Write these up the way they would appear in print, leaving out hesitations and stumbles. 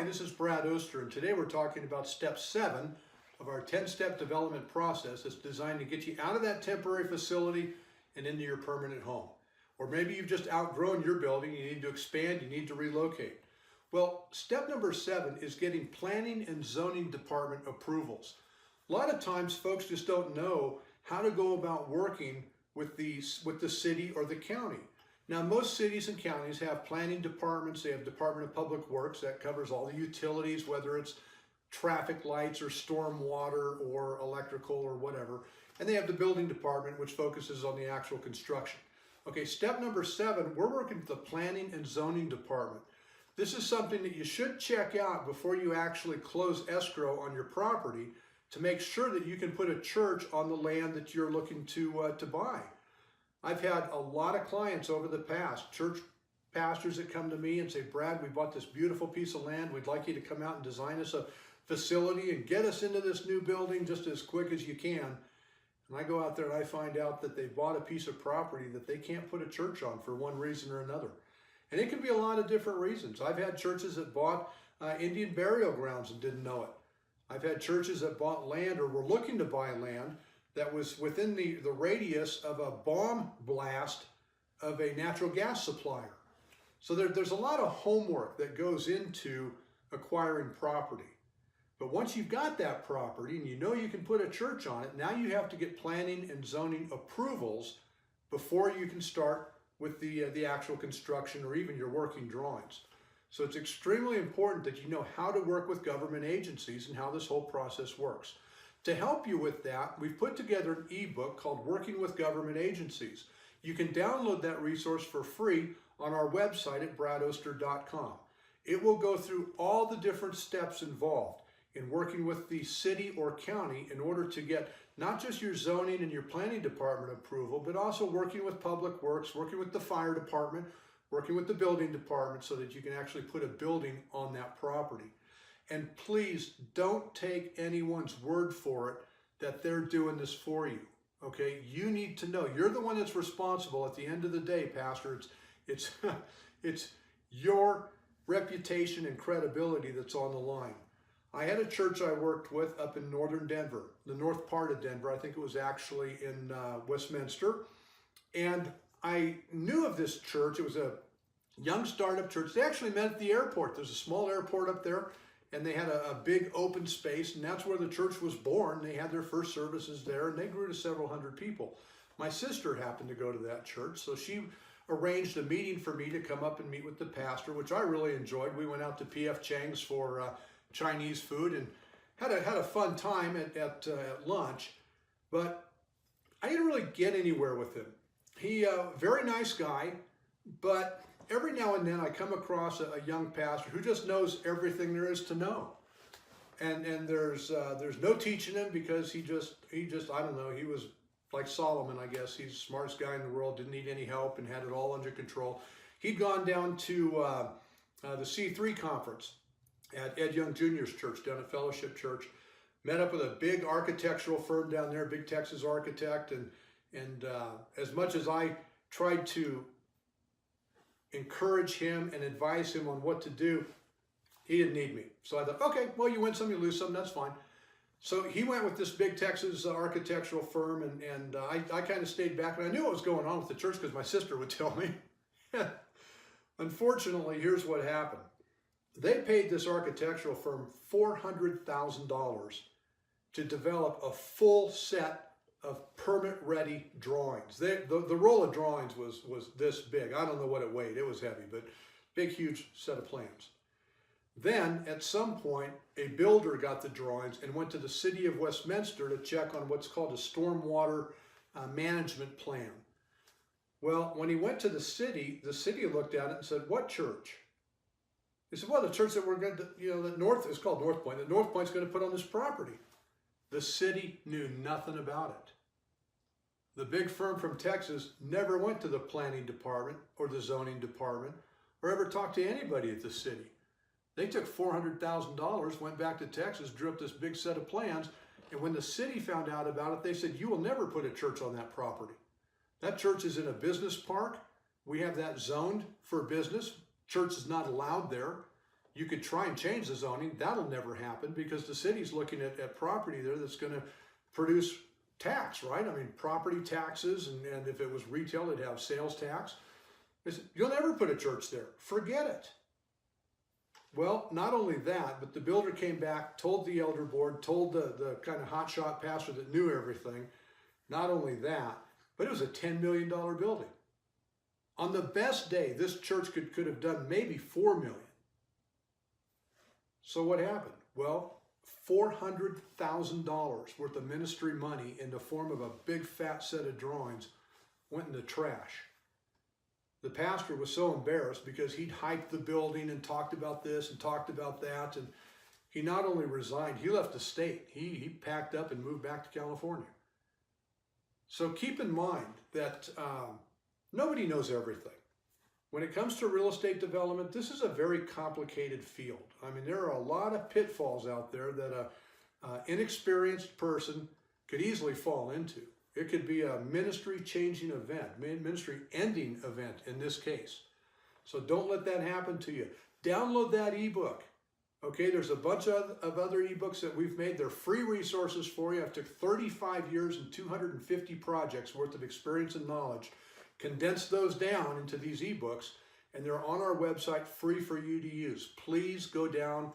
this is Brad Oaster, and today we're talking about step 7 of our 10-step development process that's designed to get you out of that temporary facility and into your permanent home. Or maybe you've just outgrown your building, you need to expand, you need to relocate. Well, step number 7 is getting planning and zoning department approvals. A lot of times folks just don't know how to go about working with the city or the county. Now, most cities and counties have planning departments. They have Department of Public Works that covers all the utilities, whether it's traffic lights or stormwater or electrical or whatever. And they have the building department, which focuses on the actual construction. Okay, step number 7, we're working with the planning and zoning department. This is something that you should check out before you actually close escrow on your property to make sure that you can put a church on the land that you're looking to buy. I've had a lot of clients over the past, church pastors that come to me and say, Brad, we bought this beautiful piece of land. We'd like you to come out and design us a facility and get us into this new building just as quick as you can. And I go out there and I find out that they bought a piece of property that they can't put a church on for one reason or another. And it can be a lot of different reasons. I've had churches that bought Indian burial grounds and didn't know it. I've had churches that bought land or were looking to buy land that was within the radius of a bomb blast of a natural gas supplier. So there's a lot of homework that goes into acquiring property. But once you've got that property and you know you can put a church on it, now you have to get planning and zoning approvals before you can start with the actual construction or even your working drawings. So it's extremely important that you know how to work with government agencies and how this whole process works. To help you with that, we've put together an ebook called Working with Government Agencies. You can download that resource for free on our website at bradoaster.com. It will go through all the different steps involved in working with the city or county in order to get not just your zoning and your planning department approval, but also working with Public Works, working with the fire department, working with the building department so that you can actually put a building on that property. And please don't take anyone's word for it that they're doing this for you, okay? You need to know. You're the one that's responsible at the end of the day, Pastor. It's your reputation and credibility that's on the line. I had a church I worked with up in northern Denver, the north part of Denver. I think it was actually in Westminster. And I knew of this church. It was a young startup church. They actually met at the airport. There's a small airport up there. And they had a big open space, and that's where the church was born. They had their first services there, and they grew to several hundred people. My sister happened to go to that church, so she arranged a meeting for me to come up and meet with the pastor, which I really enjoyed. We went out to P.F. Chang's for Chinese food and had a fun time at lunch, but I didn't really get anywhere with him. He very nice guy, but every now and then I come across a young pastor who just knows everything there is to know. And there's no teaching him because he just I don't know, he was like Solomon, I guess. He's the smartest guy in the world, didn't need any help and had it all under control. He'd gone down to the C3 conference at Ed Young Jr.'s church down at Fellowship Church, met up with a big architectural firm down there, big Texas architect, and as much as I tried to encourage him and advise him on what to do, he didn't need me. So I thought, okay, well, you win some, you lose some, that's fine. So he went with this big Texas architectural firm, and I kind of stayed back, and I knew what was going on with the church because my sister would tell me. Unfortunately, here's what happened. They paid this architectural firm $400,000 to develop a full set of permit-ready drawings. The roll of drawings was this big. I don't know what it weighed. It was heavy, but big, huge set of plans. Then, at some point, a builder got the drawings and went to the city of Westminster to check on what's called a stormwater management plan. Well, when he went to the city looked at it and said, "What church?" He said, "Well, the church that we're going to, the North is called North Point. The North Point's going to put on this property." The city knew nothing about it. The big firm from Texas never went to the planning department or the zoning department or ever talked to anybody at the city. They took $400,000, went back to Texas, drew up this big set of plans, and when the city found out about it, they said, "You will never put a church on that property. That church is in a business park. We have that zoned for business. Church is not allowed there. You could try and change the zoning. That'll never happen because the city's looking at property there that's going to produce tax, right? I mean, property taxes, and if it was retail, it'd have sales tax. You'll never put a church there. Forget it. Well, not only that, but the builder came back, told the elder board, told the kind of hotshot pastor that knew everything. Not only that, but it was a $10 million building. On the best day, this church could have done maybe $4 million. So what happened? Well, $400,000 worth of ministry money in the form of a big fat set of drawings went in the trash. The pastor was so embarrassed because he'd hyped the building and talked about this and talked about that, and he not only resigned, he left the state. He packed up and moved back to California. So keep in mind that nobody knows everything. When it comes to real estate development, this is a very complicated field. I mean, there are a lot of pitfalls out there that an inexperienced person could easily fall into. It could be a ministry-changing event, ministry-ending event in this case. So don't let that happen to you. Download that ebook. Okay, there's a bunch of other ebooks that we've made. They're free resources for you. I've took 35 years and 250 projects worth of experience and knowledge, condensed those down into these ebooks, and they're on our website free for you to use. Please go down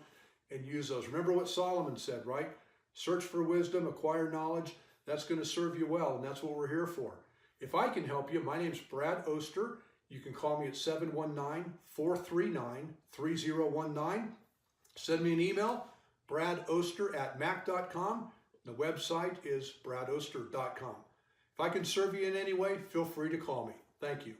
and use those. Remember what Solomon said, right? Search for wisdom, acquire knowledge. That's going to serve you well, and that's what we're here for. If I can help you, my name's Brad Oaster. You can call me at 719-439-3019. Send me an email, bradoaster@mac.com. The website is bradoaster.com. If I can serve you in any way, feel free to call me. Thank you.